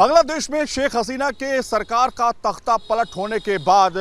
बांग्लादेश में शेख हसीना के सरकार का तख्ता पलट होने के बाद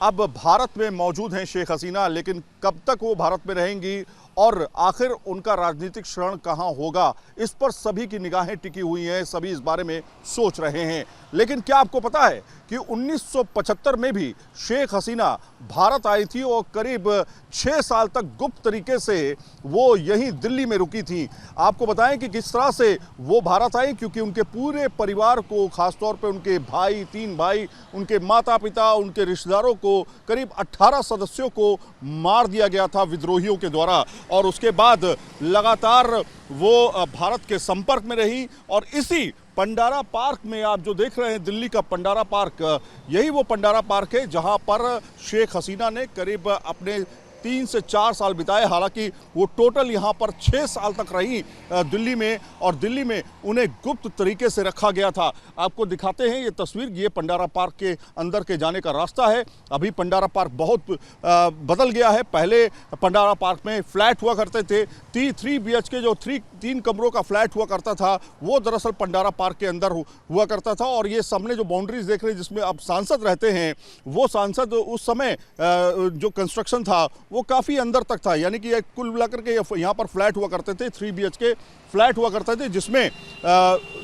अब भारत में मौजूद हैं शेख हसीना, लेकिन कब तक वो भारत में रहेंगी और आखिर उनका राजनीतिक क्षरण कहां होगा, इस पर सभी की निगाहें टिकी हुई हैं। सभी इस बारे में सोच रहे हैं। लेकिन क्या आपको पता है कि 1975 में भी शेख हसीना भारत आई थी और करीब 6 साल तक गुप्त तरीके से वो यहीं दिल्ली में रुकी थी। आपको बताएं कि किस तरह से वो भारत आई, क्योंकि उनके पूरे परिवार को, खासतौर पे उनके भाई, 3 भाई, उनके माता पिता, उनके रिश्तेदारों को, करीब 18 सदस्यों को मार दिया गया था विद्रोहियों के द्वारा। और उसके बाद लगातार वो भारत के संपर्क में रही। और इसी पंडारा पार्क में आप जो देख रहे हैं, दिल्ली का पंडारा पार्क, यही वो पंडारा पार्क है जहां पर शेख हसीना ने करीब अपने 3 से 4 साल बिताए। हालांकि वो टोटल यहाँ पर 6 साल तक रही दिल्ली में, और दिल्ली में उन्हें गुप्त तरीके से रखा गया था। आपको दिखाते हैं ये तस्वीर, ये पंडारा पार्क के अंदर के जाने का रास्ता है। अभी पंडारा पार्क बहुत बदल गया है। पहले पंडारा पार्क में फ्लैट हुआ करते थे। 3 BHK जो 3 कमरों का फ्लैट हुआ करता था, वो दरअसल पंडारा पार्क के अंदर हुआ करता था। और ये सामने जो बाउंड्रीज देख रहे हैं जिसमें अब सांसद रहते हैं, वो सांसद उस समय जो कंस्ट्रक्शन था वो काफ़ी अंदर तक था। यानी कि कुल मिलाकर के यहाँ पर फ्लैट हुआ करते थे, 3 BHK फ्लैट हुआ करते थे, जिसमें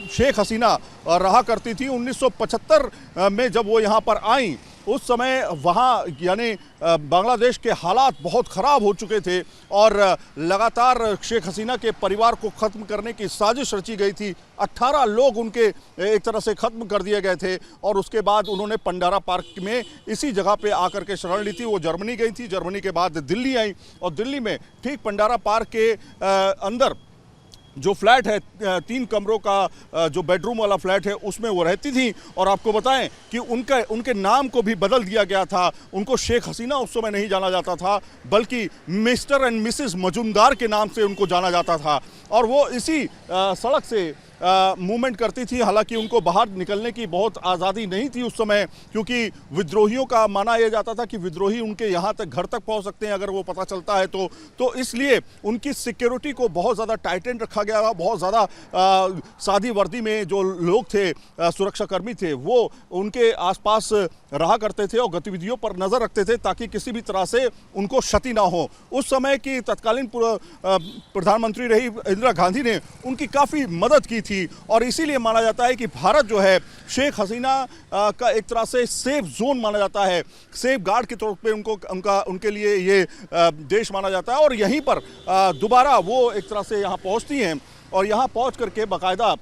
शेख हसीना रहा करती थी। 1975 में जब वो यहाँ पर आई, उस समय वहाँ यानी बांग्लादेश के हालात बहुत ख़राब हो चुके थे और लगातार शेख हसीना के परिवार को ख़त्म करने की साजिश रची गई थी। 18 लोग उनके एक तरह से ख़त्म कर दिए गए थे। और उसके बाद उन्होंने पंडारा पार्क में इसी जगह पे आकर के शरण ली थी। वो जर्मनी गई थी, जर्मनी के बाद दिल्ली आई, और दिल्ली में ठीक पंडारा पार्क के अंदर जो फ्लैट है, 3 कमरों का जो बेडरूम वाला फ्लैट है, उसमें वो रहती थी। और आपको बताएं कि उनके नाम को भी बदल दिया गया था। उनको शेख हसीना उस समय नहीं जाना जाता था, बल्कि मिस्टर एंड मिसेस मजुमदार के नाम से उनको जाना जाता था। और वो इसी सड़क से मूवमेंट करती थी। हालांकि उनको बाहर निकलने की बहुत आज़ादी नहीं थी उस समय, क्योंकि विद्रोहियों का माना यह जाता था कि विद्रोही उनके यहाँ तक, घर तक पहुँच सकते हैं अगर वो पता चलता है तो इसलिए उनकी सिक्योरिटी को बहुत ज़्यादा टाइटन रखा गया था। बहुत ज़्यादा सादी वर्दी में जो लोग थे, सुरक्षाकर्मी थे, वो उनके आसपास रहा करते थे और गतिविधियों पर नज़र रखते थे ताकि किसी भी तरह से उनको क्षति ना हो। उस समय की तत्कालीन प्रधानमंत्री रही इंदिरा गांधी ने उनकी काफ़ी मदद की थी। और इसीलिए माना जाता है कि भारत जो है शेख हसीना का एक तरह से सेफ जोन माना जाता है। सेफ गार्ड के तौर पे उनके लिए ये देश माना जाता है। और यहीं पर दोबारा वो एक तरह से यहाँ पहुँचती हैं, और यहाँ पहुँच करके बाकायदा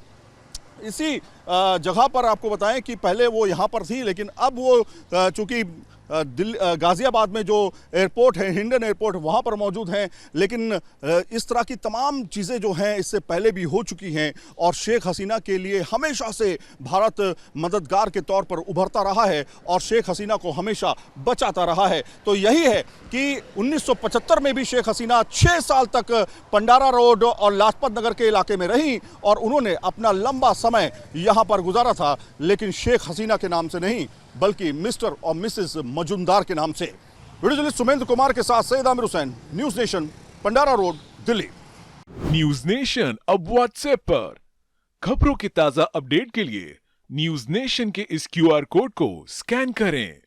इसी जगह पर आपको बताएं कि पहले वो यहाँ पर थी, लेकिन अब वो चूँकि गाज़ियाबाद में जो एयरपोर्ट है, हिंडन एयरपोर्ट, वहाँ पर मौजूद हैं। लेकिन इस तरह की तमाम चीज़ें जो हैं इससे पहले भी हो चुकी हैं, और शेख हसीना के लिए हमेशा से भारत मददगार के तौर पर उभरता रहा है और शेख हसीना को हमेशा बचाता रहा है। तो यही है कि 1975 में भी शेख हसीना 6 साल तक पंडारा रोड और लाजपत नगर के इलाके में रहीं, और उन्होंने अपना लंबा समय यहाँ पर गुजारा था, लेकिन शेख हसीना के नाम से नहीं, बल्कि मिस्टर और मिसेस मजुमदार के नाम से। वीडियो जर्नलिस्ट सुमेंद्र कुमार के साथ Syed Aamir Hussain, news nation, Pandara road, Delhi. News nation अब व्हाट्सएप पर खबरों के ताजा अपडेट के लिए न्यूज़ नेशन के इस QR कोड को स्कैन करें।